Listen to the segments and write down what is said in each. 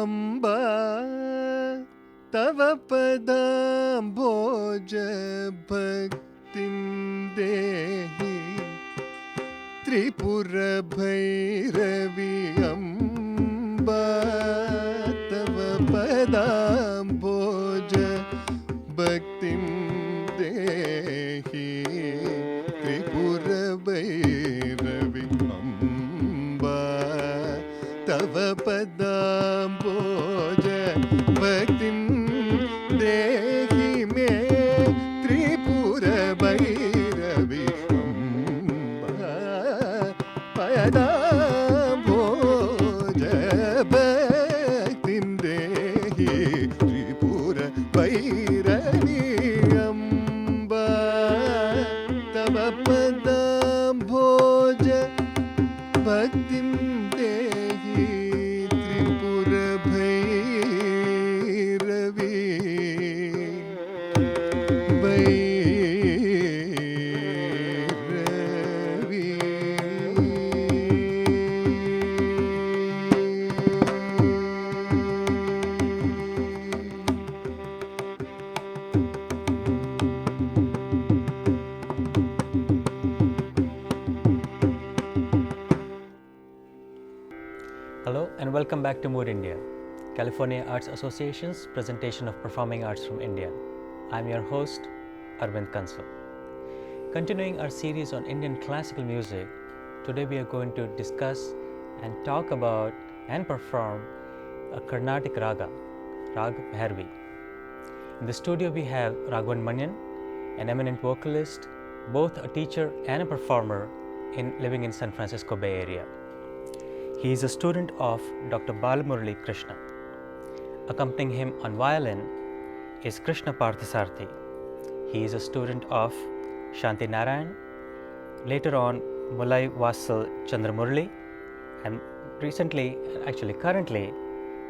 अम्बा तव पदाम्बोज भक्तिं देहि त्रिपुरभैरवी अम्बा तव पदाम्बोज भक्तिं देहि त्रिपुरभैरवी अम्बा तव पदाम्बोज भक्तिं देहि मे त्रिपुरभैरवी अम्बा पदाम्बोज भक्तिं देहि त्रिपुरभैरवी अम्बा तव पदाम्बोज भक्तिं देहि Tripurabhairavi Bhairavi. Hello and welcome back to Mood India, California Arts Association's presentation of performing arts from India. I'm your host, Arvind Kansal. Continuing our series on Indian classical music, today we are going to discuss and talk about and perform a Carnatic raga, Rag Bhairavi. In the studio we have Raghavan Manian, an eminent vocalist, both a teacher and a performer living in San Francisco Bay Area. He is a student of Dr. Balamurali Krishna. Accompanying him on violin is Krishna Parthasarathy. He is a student of Shanti Narayan, later on Mulai Vassal Chandramurli, and currently,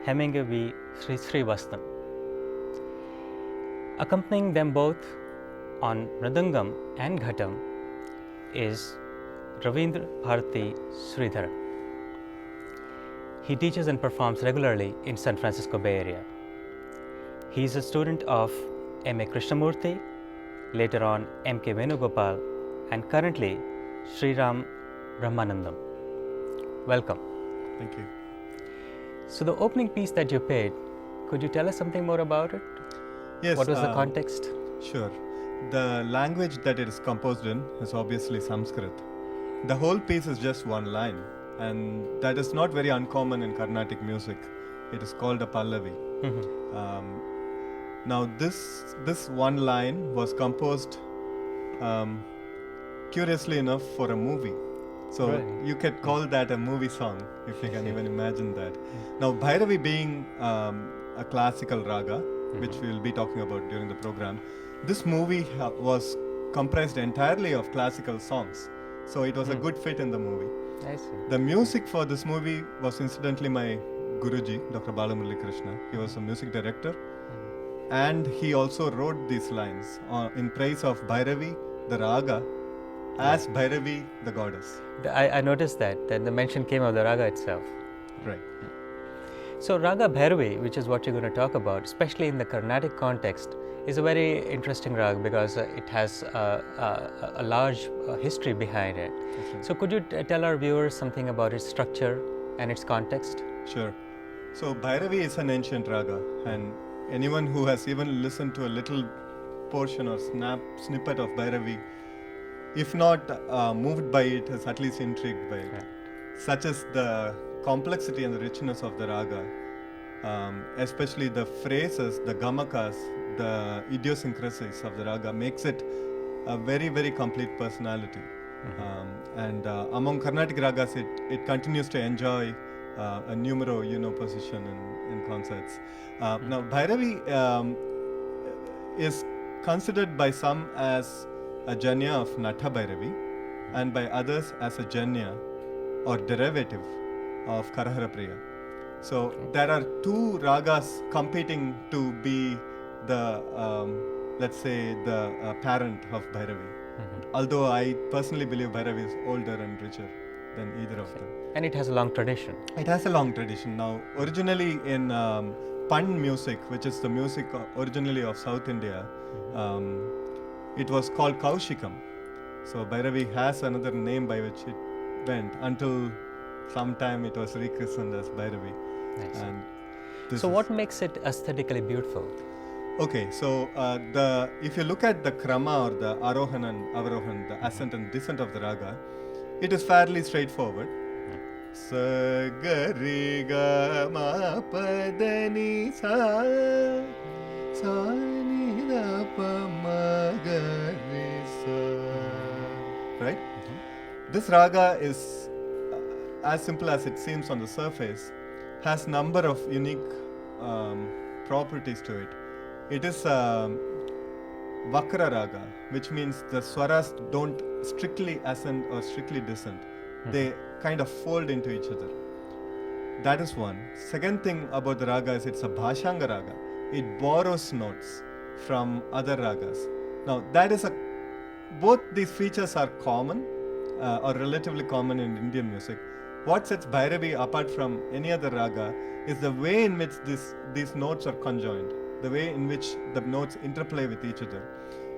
Hemingway V. Srivastava. Accompanying them both on Mridangam and Ghatam is Ravindra Bharati Sridhar. He teaches and performs regularly in San Francisco Bay Area. He is a student of M.A. Krishnamurthy, later on M.K. Venugopal, and currently Sri Ram Brahmanandam. Welcome. Thank you. So the opening piece that you played, could you tell us something more about it? Yes. What was the context? Sure. The language that it is composed in is obviously Sanskrit. The whole piece is just one line, and that is not very uncommon in Carnatic music. It is called a Pallavi. Now this one line was composed, curiously enough, for a movie. So Right. you could call that a movie song, if you can even imagine that. Now Bhairavi being a classical raga, which we will be talking about during the program, this movie was comprised entirely of classical songs. So it was a good fit in the movie. I see. The music for this movie was incidentally my Guruji, Dr. Balamurali Krishna. He was a music director, and he also wrote these lines in praise of Bhairavi, the raga, as Bhairavi, the goddess. I noticed that the mention came of the raga itself. Right. So Raga Bhairavi, which is what you're going to talk about, especially in the Carnatic context, is a very interesting rag because it has a large history behind it. Right. So could you tell our viewers something about its structure and its context? Sure. So Bhairavi is an ancient raga, and anyone who has even listened to a little portion or snippet of Bhairavi, if not moved by it, is at least intrigued by it. Right. Such as the complexity and the richness of the raga, especially the phrases, the gamakas, the idiosyncrasies of the raga makes it a very, very complete personality. And among Carnatic ragas, it continues to enjoy a numero uno position in concerts. Now, Bhairavi is considered by some as a janya of Natha Bhairavi and by others as a janya or derivative of Karahara Priya. So there are two ragas competing to be the, let's say, the parent of Bhairavi. Although I personally believe Bhairavi is older and richer than either of them. And it has a long tradition. It has a long tradition. Now, originally in Pan music, which is the music originally of South India, it was called Kaushikam. So Bhairavi has another name by which it went until sometime it was rechristened as Bhairavi. Nice. And So what makes it aesthetically beautiful? Okay, so if you look at the krama or the arohan and avarohan, the ascent and descent of the raga, it is fairly straightforward. Sa ga re ga ma pa da ni sa sa ni da pa ma ga re sa. Right? This raga is as simple as it seems on the surface, has number of unique properties to it. It is Vakra raga, which means the swaras don't strictly ascend or strictly descend. They kind of fold into each other. That is one. Second thing about the raga is it's a Bhashanga raga. It borrows notes from other ragas. Now, both these features are common or relatively common in Indian music. What sets Bhairavi apart from any other raga is the way in which these notes are conjoined, the way in which the notes interplay with each other.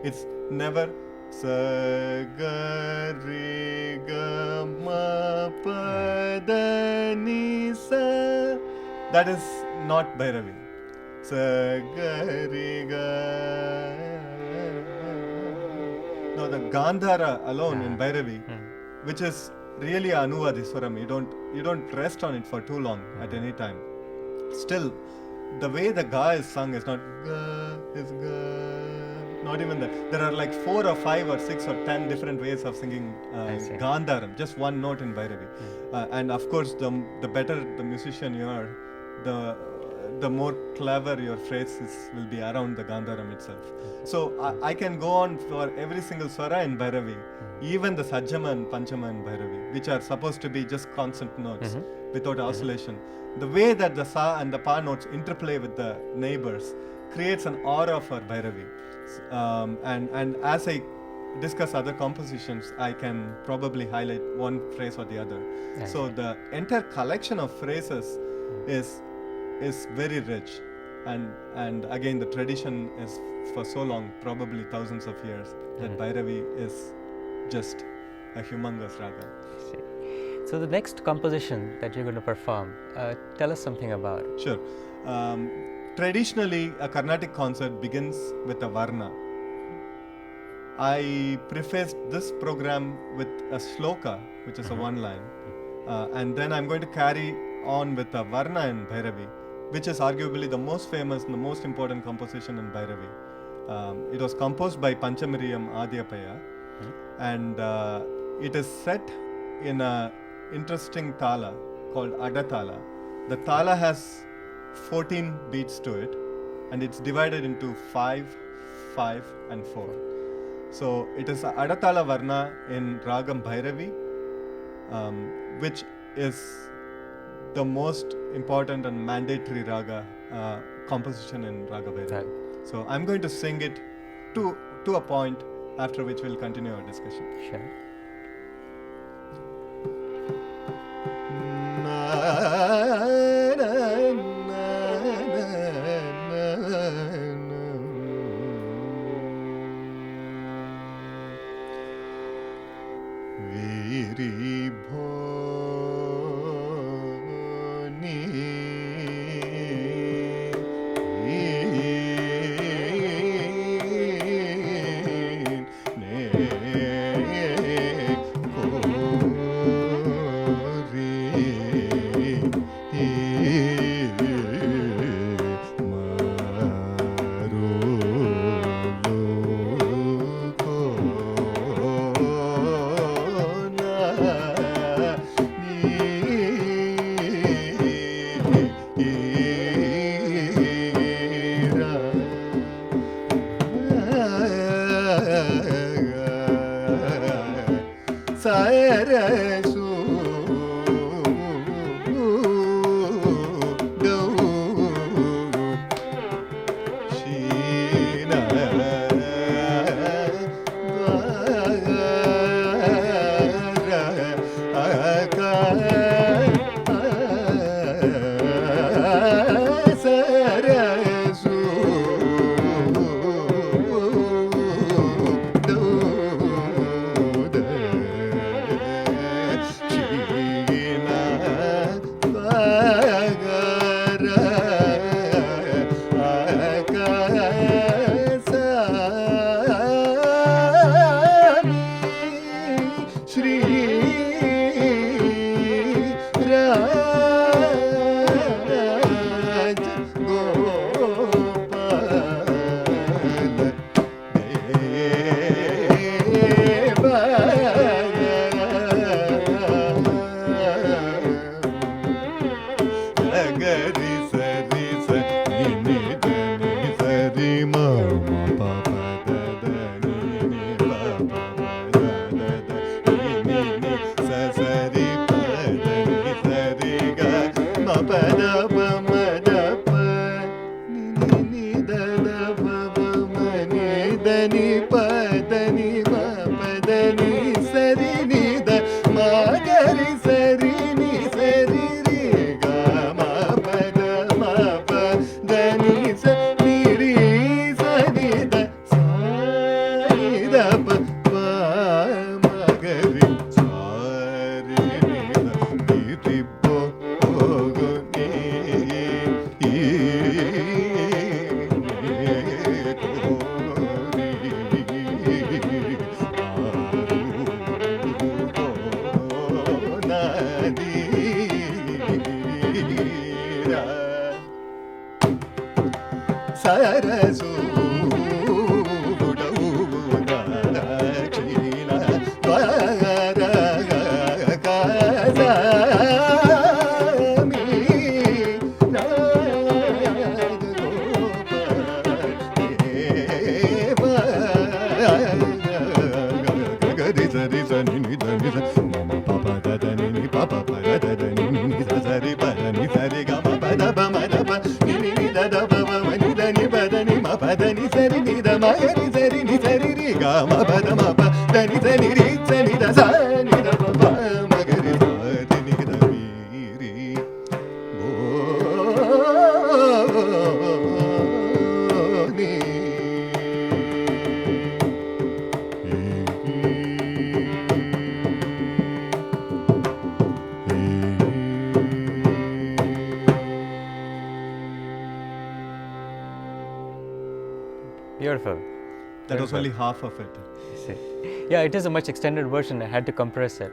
It's never sa ga re ga ma pa da ni sa. That is not Bhairavi. Sa ga re ga. Now the Gandhara alone in Bhairavi, which is really Anuvadi Swaram, you don't rest on it for too long at any time. Still, the way the ga is sung is not ga, is ga, not even that. There are like 4 or 5 or 6 or 10 different ways of singing Gandharam, just one note in Bhairavi. And of course, the better the musician you are, the more clever your phrases will be around the Gandharam itself. So I can go on for every single swara in Bhairavi, even the Sajjama and Panchama in Bhairavi, which are supposed to be just consonant notes without oscillation. The way that the sa and the pa notes interplay with the neighbors creates an aura for Bhairavi. And as I discuss other compositions, I can probably highlight one phrase or the other. So the entire collection of phrases is very rich, and again the tradition is for so long, probably thousands of years, that Bhairavi is just a humongous raga. So the next composition that you're going to perform, tell us something about it. Sure. Traditionally, a Carnatic concert begins with a varna. I prefaced this program with a sloka, which is a one line, and then I'm going to carry on with a varna in Bhairavi, which is arguably the most famous and the most important composition in Bhairavi. It was composed by Panchamiriyam Adiyapaya, and it is set in a interesting tala called Adatala. The tala has 14 beats to it, and it's divided into 5, 5 and 4. So it is Adatala Varna in Ragam Bhairavi, which is the most important and mandatory raga composition in Raga Bhairavi. So I'm going to sing it to a point, after which we'll continue our discussion. Sure. Sarasu Beautiful. That was only half of it. Yeah, it is a much extended version. I had to compress it.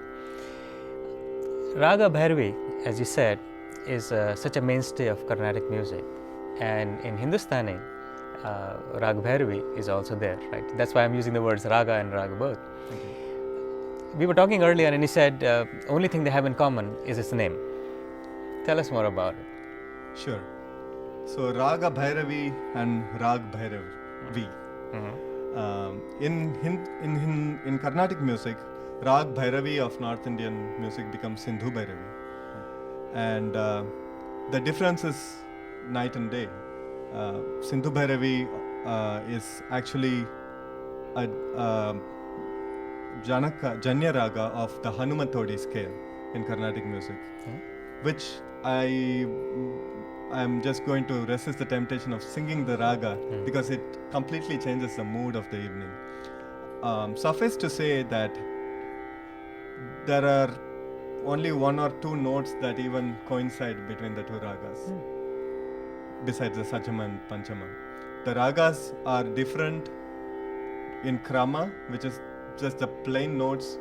Raga Bhairavi, as you said, is such a mainstay of Carnatic music. And in Hindustani, Raga Bhairavi is also there, right? That's why I'm using the words Raga and Raga both. We were talking earlier and he said only thing they have in common is its name. Tell us more about it. Sure. So Raga Bhairavi and Rag Bhairavi. In Carnatic music, Rag Bhairavi of North Indian music becomes Sindhu Bhairavi. And the difference is night and day. Sindhu Bhairavi is actually a Janya Raga of the Hanumatodi scale in Carnatic music, which I'm just going to resist the temptation of singing the raga because it completely changes the mood of the evening. Suffice to say that there are only one or two notes that even coincide between the two ragas, besides the Sajama and Panchama. The ragas are different in Krama, which is just the plain notes,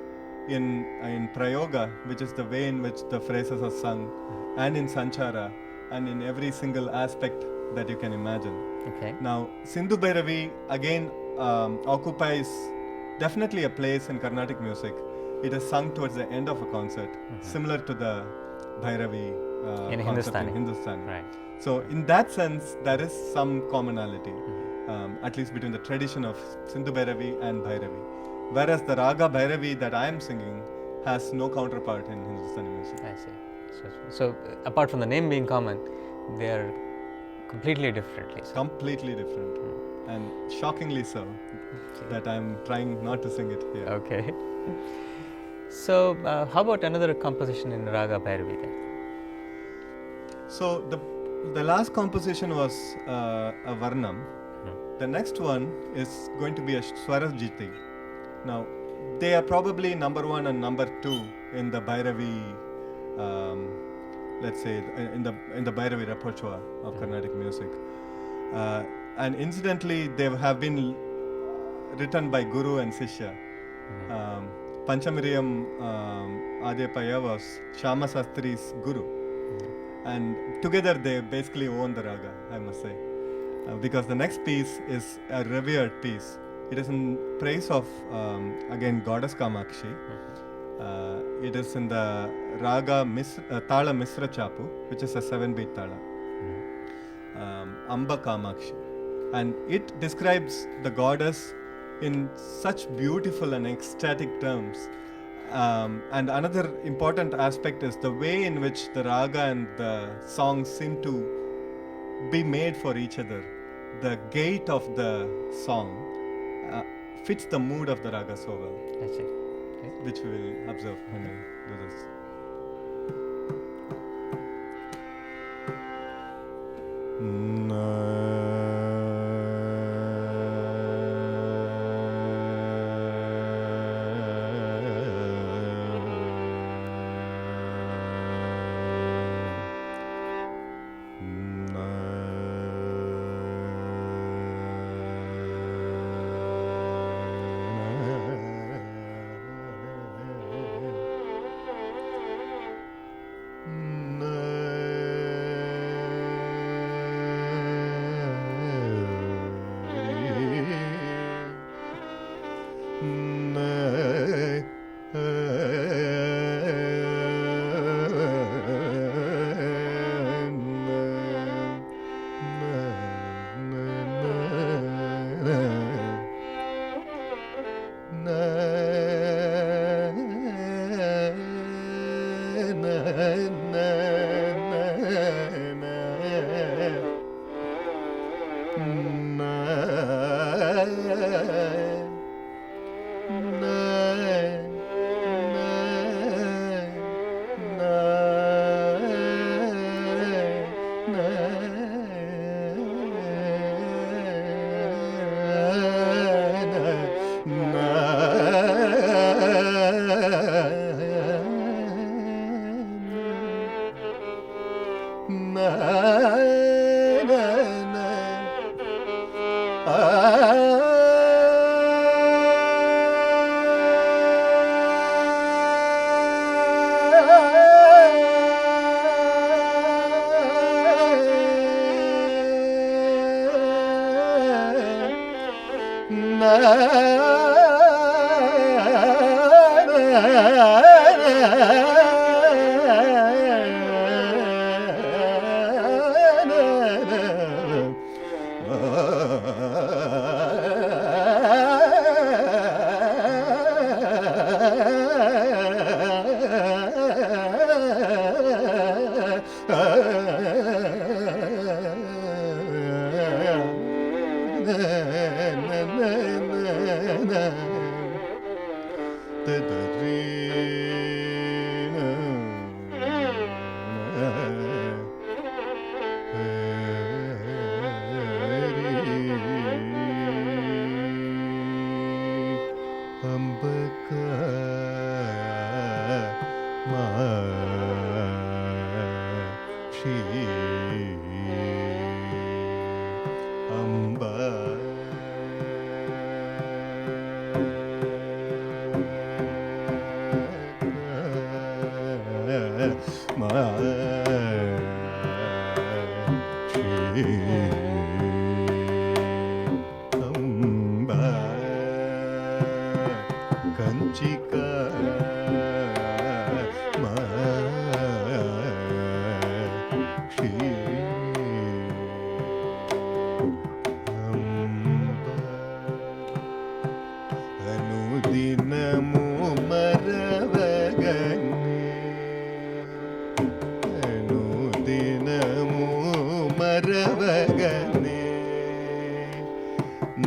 in Prayoga, which is the way in which the phrases are sung, and in Sanchara, and in every single aspect that you can imagine. Okay. Now, Sindhu Bhairavi again occupies definitely a place in Carnatic music. It is sung towards the end of a concert, similar to the Bhairavi in Hindustani. Right. So, in that sense, there is some commonality, at least between the tradition of Sindhu Bhairavi and Bhairavi. Whereas the Raga Bhairavi that I am singing has no counterpart in Hindustani music. I see. So apart from the name being common, they are completely differently. So. Completely different, and shockingly so. That I'm trying not to sing it here. Okay. So how about another composition in Raga Bhairavi then? So the last composition was a Varnam. The next one is going to be a Swarajiti. Now, they are probably number 1 and number 2 in the Bhairavi, let's say, in the Bhairavi repertoire of Carnatic music. And incidentally, they have been written by Guru and Sishya. Panchamiriyam Adepaya was Shama Sastri's Guru. And together they basically own the raga, I must say. Because the next piece is a revered piece. It is in praise of, again, goddess Kamakshi. It is in the raga Tala Misra Chapu, which is a 7-beat Tala. Amba Kamakshi. And it describes the goddess in such beautiful and ecstatic terms. And another important aspect is the way in which the raga and the song seem to be made for each other. The gait of the song fits the mood of the raga so well. I see. Okay. Which we will observe when we do this.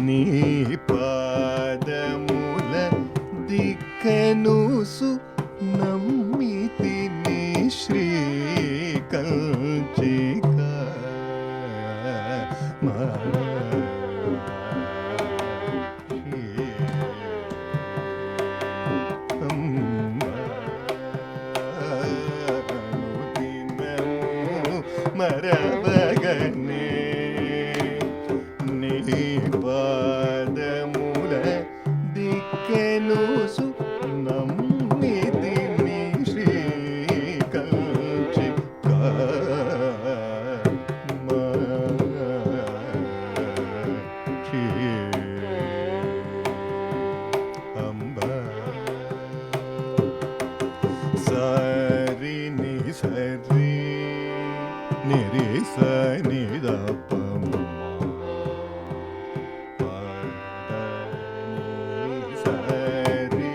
నీ పాదముల దిక్కనుసు నమ్మితిని శ్రీకంచిక మరవగనే నీ పాదముల దిక్కెనుసు నమ్మితిని శ్రీకంచిక సరి ని సరి నిరి సని దపమ పదని సరి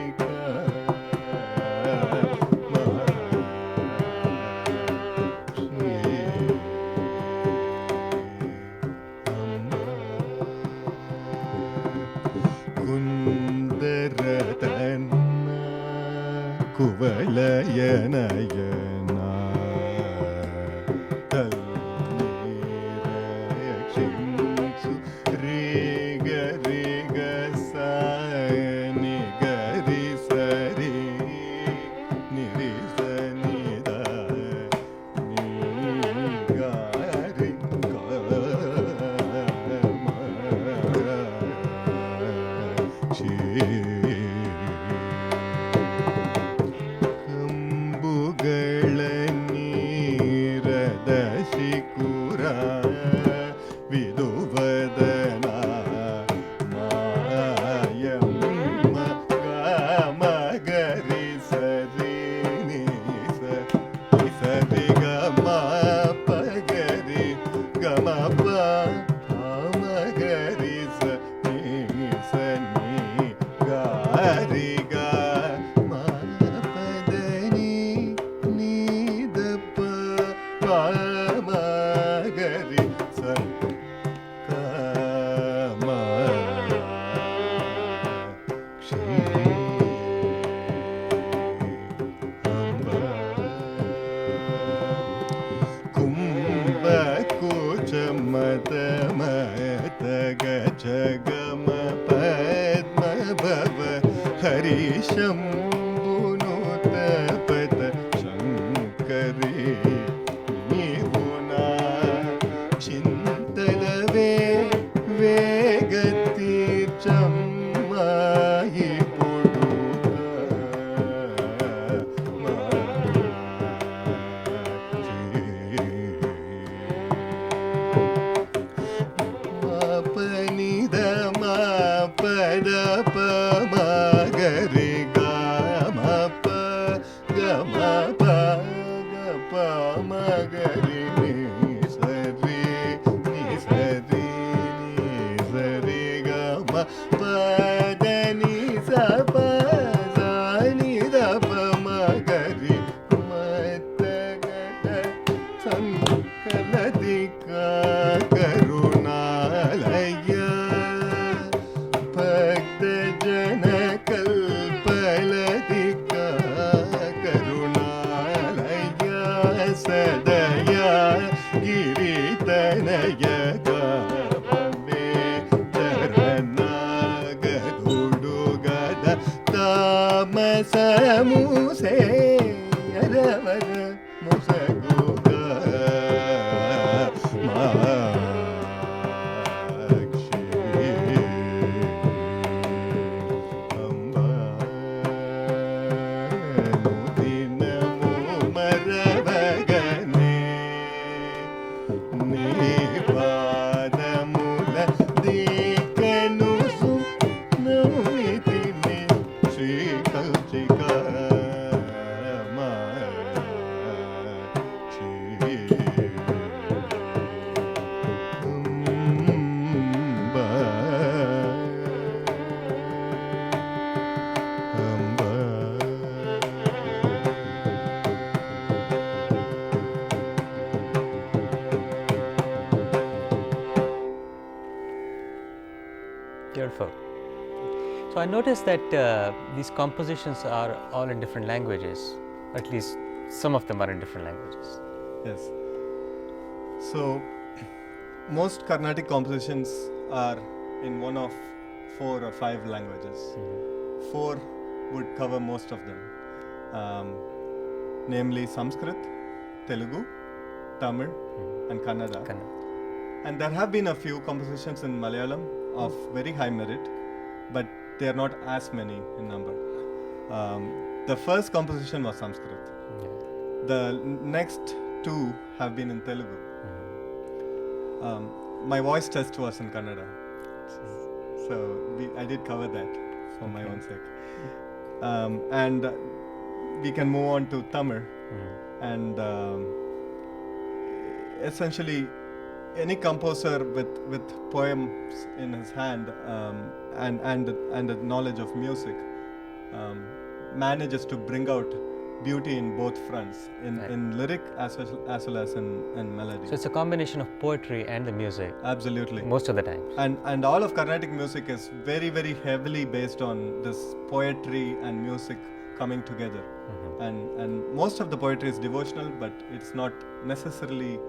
కుందరతన కువలయనయన తల్లిరక్షించు రేగ రేగ సని గరి సరి నిరి సని ద ని గారి ಕಂಬುಗಳ ನೀರದ ಶಿಖುರ ವಿದುವದನ ಮಾಯಮ್ಮ ಗಮಗರಿ ಸರಿ ನಿ ಸರಿ ಗಮ ಪಗರಿ ಗಮ ಪಮಗರಿ ಸನಿ ಸನಿ ಗಾರಿ ಗ ಪದನಿ ನೀದಪ ಪಮಗರಿ ಸ ಕಮ ಕುಂಭ ಕುಚ ಮತ ಮತ ಗಜ ಗಮ ಪದ್ಮ ಭವ ಹರಿ ಶಂಭುನುತ ಪದ ಶಂಕರಿ ನೀವುನಾ చింతలవే వేగతి చమ్మాయి పనిద మా పద పమగరి గమ ప గమ ప గ పమగరి ని సరి ని సరి ని సరి గమ పదని స ప స ని ద పమగరి మత గద సంకలదిక కరుణాలయ భక్త జన కల్పలదిక కరుణాలయ సదయ గిరితనయ గమే చరణాగరుడు గద తామసముసే అరవర ముసగుగ శ్రీకంచిక Beautiful. So I noticed that these compositions are all in different languages, or at least some of them are in different languages. Yes. So, most Carnatic compositions are in one of 4 or 5 languages. 4 would cover most of them, namely Sanskrit, Telugu, Tamil, and Kannada. And there have been a few compositions in Malayalam of very high merit, but they are not as many in number. The first composition was Sanskrit. The next 2 have been in Telugu. My voice test was in Kannada, so I did cover that for my own sake. And we can move on to Tamil, and essentially any composer with poems in his hand and the knowledge of music manages to bring out beauty in both fronts, in lyric as well as in melody. So it's a combination of poetry and the music. Absolutely. Most of the time. And all of Carnatic music is very, very heavily based on this poetry and music coming together. And most of the poetry is devotional, but it's not necessarily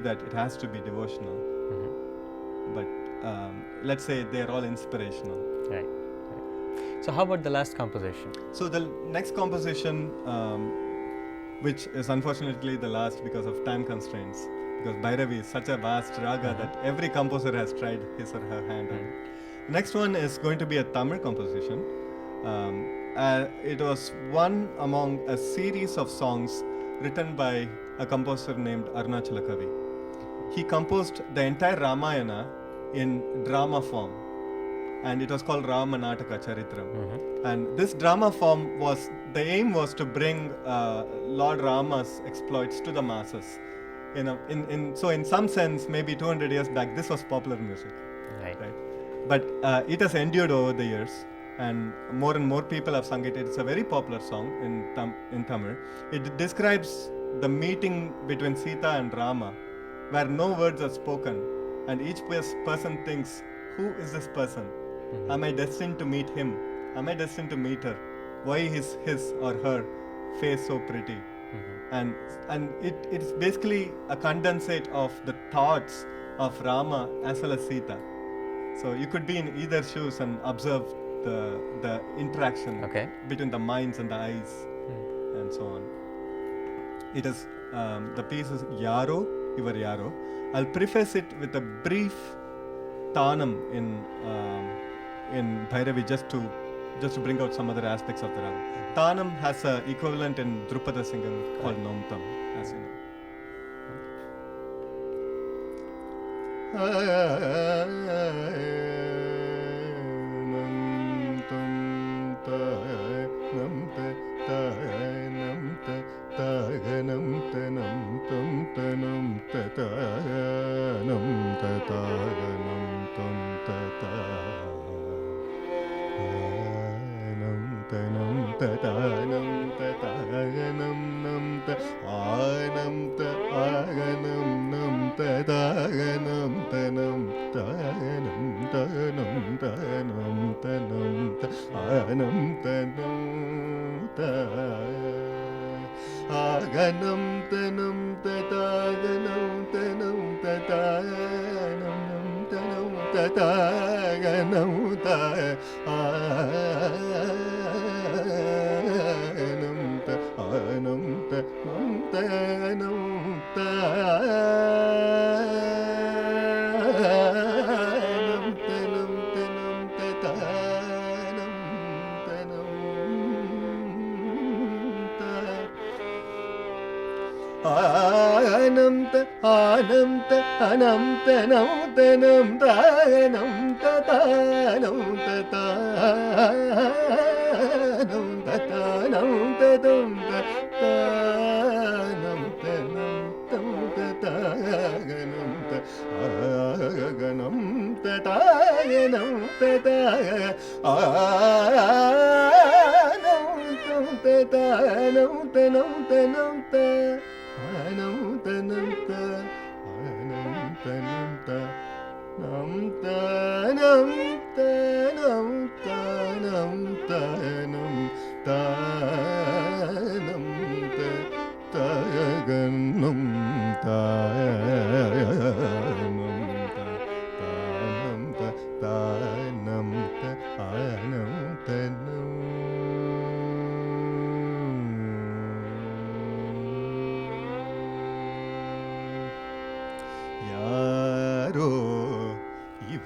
that it has to be devotional. But let's say they're all inspirational. Right. So how about the last composition? So the next composition, which is unfortunately the last because of time constraints, because Bhairavi is such a vast raga that every composer has tried his or her hand on. The next one is going to be a Tamil composition. It was one among a series of songs written by a composer named Arunachala Kavi. He composed the entire Ramayana in drama form, and it was called Ramanataka Charitram. And this drama form the aim was to bring Lord Rama's exploits to the masses. So in some sense, maybe 200 years back, this was popular music. Right. But it has endured over the years, and more people have sung it. It's a very popular song in Tamil. It describes the meeting between Sita and Rama, where no words are spoken, and each person thinks, who is this person? Am I destined to meet him? Am I destined to meet her? Why is his or her face so pretty? And it's basically a condensate of the thoughts of Rama as well as Sita. So you could be in either shoes and observe the interaction between the minds and the eyes, and so on. It is the piece is Yaro, Ivar Yaro. I'll preface it with a brief Tanam in Bhairavi just to bring out some other aspects of the raga. Tanam has an equivalent in Drupada Singam called Nomtam, as you know.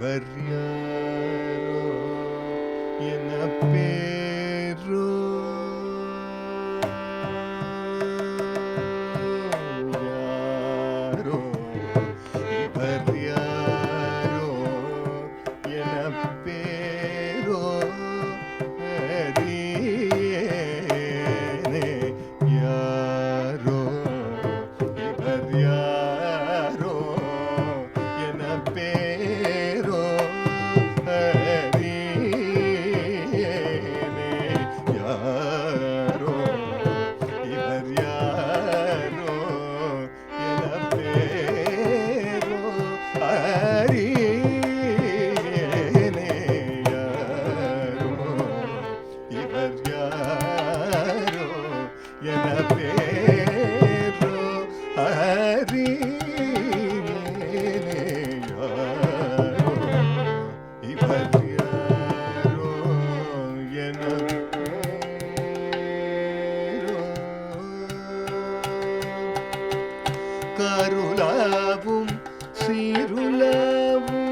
இவர் யாரோ என பேரோ யாரோ இவர் யாரோ என பேரோ அறியேனே யாரோ இவர் யாரோ என பேரோ அறியேனே யாரோ இவர் யாரோ என பேரோ அறியேனே யாரோ இவர் யாரோ என பேரோ அறியேனே யாரோ இவர் யாரோ என பேரோ கருளாவும் சீருளாவும்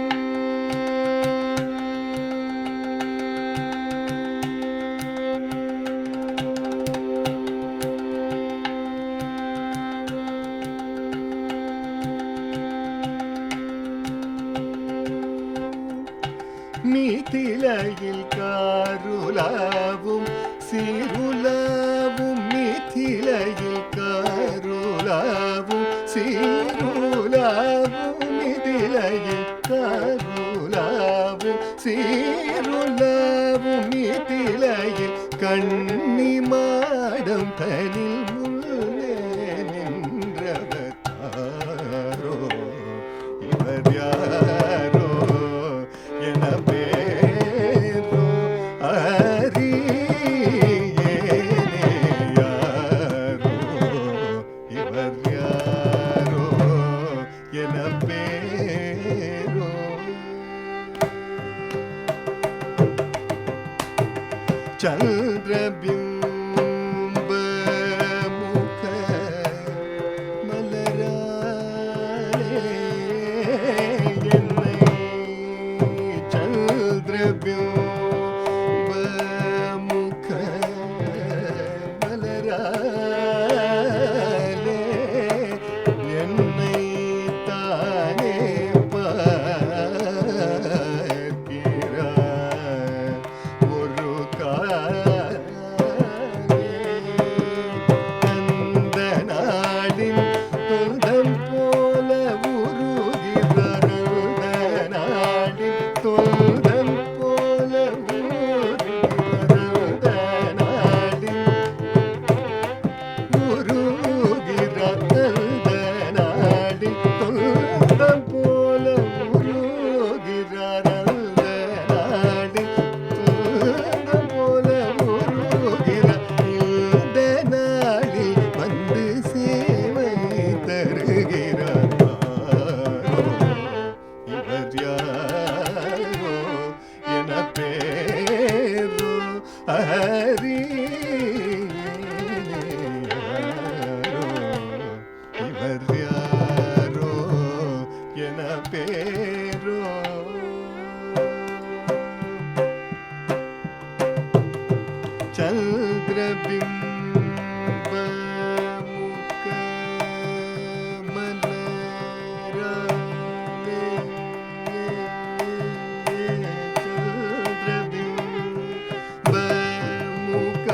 மிதிலையில் காருலாவும் சீருலாவும் மிதிலையில் காருலாவும் சீருலாவும் மிதிலையில் காருலாவும் சீருலாவும் மிதிலையில் கண்ணி மாடம் தனில் முன்னே நின்றவர் யாரோ இவர் யாரோ என பேரோ அறியேனே யாரோ இவர் யாரோ என பேரோ சந்திரபிம்ப முக மலராலே என்னை சந்திரபிம்ப முக மலராலே என்னை தானே பார்க்கிறார் ஒரு அந்த நாடின் தொந்தம் போல உருகிறார் அந்த நாடின் தொந்தம் போல உருகிறார் அந்த நாடின் உருகிறார் அந்த நாடின் தொந்தம் போல உருகிறார் அந்த நாடின் தொந்தம் போல உருகிறார் இந்த நாளில் வந்து சேவை தருகிறார் இவர் யாரோ என பேரோ அறியேனே யாரோ இவர் யாரோ என பேரோ சந்திரபிம்ப முக மலராலே சந்திரபிம்ப முக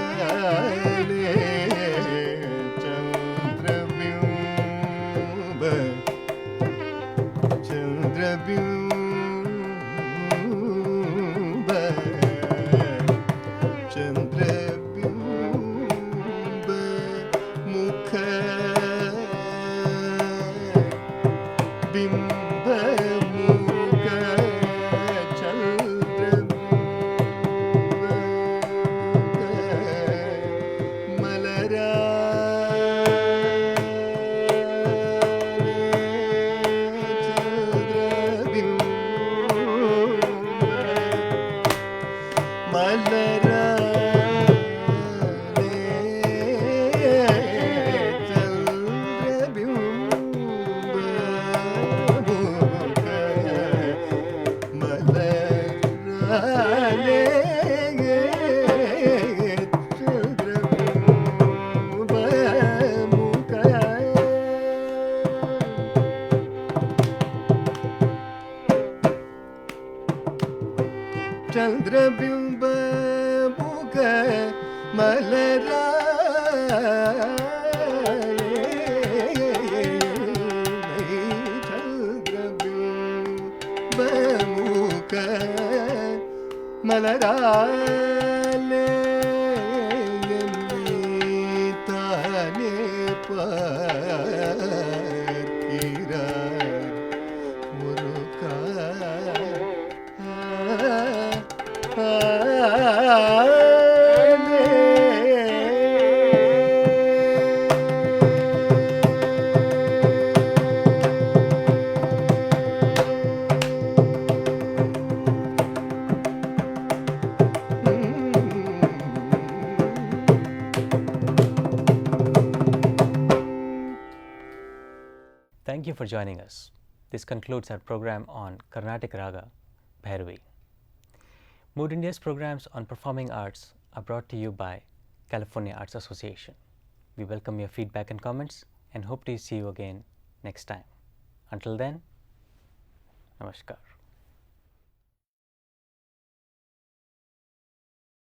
மலராலே சந்திரபிம்ப மலராலே என்னை தானே பார்க்கிறார் முருகா. Thank you for joining us. This concludes our program on Carnatic Raga, Bhairavi. Mood India's programs on performing arts are brought to you by California Arts Association. We welcome your feedback and comments and hope to see you again next time. Until then, Namaskar.